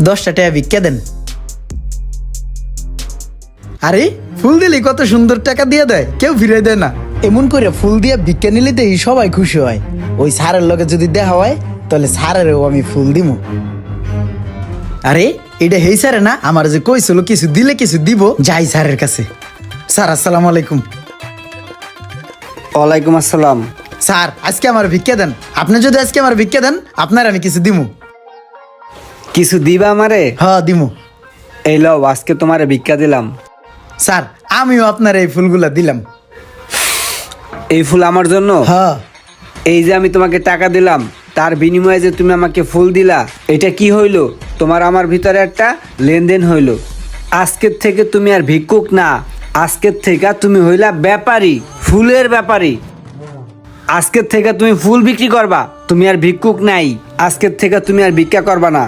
10টা টাকা ভিক্ষা দেন। আরে ফুল দিলি কত সুন্দর টাকা দিয়ে দেয়, কেউ ফিরে দেয় না। এমন করে ফুল দিয়ে ভিক্ষা নিলে তো সবাই খুশি হয়। ওই স্যারের লগে যদি দেখা হয় তাহলে স্যারেরও আমি ফুল দিমু। আরে এটা হেই স্যারে না, আমার যে কইছিল কিছু দিলে কিছু দিব, যাই স্যারের কাছে। স্যার আসসালামু আলাইকুম। ওয়ালাইকুম আসসালাম। স্যার আজকে আমার ভিক্ষা দেন। আপনি যদি আজকে আমার ভিক্ষা দেন আপনার আমি কিছু দিমু। কিছু দিবা আমারে? হ্যাঁ দিমু। এই লও, আজকে তোমারে ভিক্ষা দিলাম। স্যার আমিও আপনার এই ফুলগুলা দিলাম। এই ফুল আমার জন্য? হ্যাঁ। এই যে আমি তোমাকে টাকা দিলাম, তার বিনিময়ে যে তুমি আমাকে ফুল দিলা, এটা কি হইলো? তোমার আমার ভিতরে একটা লেনদেন হইলো। আজকের থেকে তুমি আর ভিক্ষুক না, আজকের থেকে তুমি হইলা ব্যাপারী, ফুলের ব্যাপারী। আজকের থেকে তুমি ফুল বিক্রি করবা, তুমি আর ভিক্ষুক নাই। আজকের থেকে তুমি আর ভিক্ষা করবা না।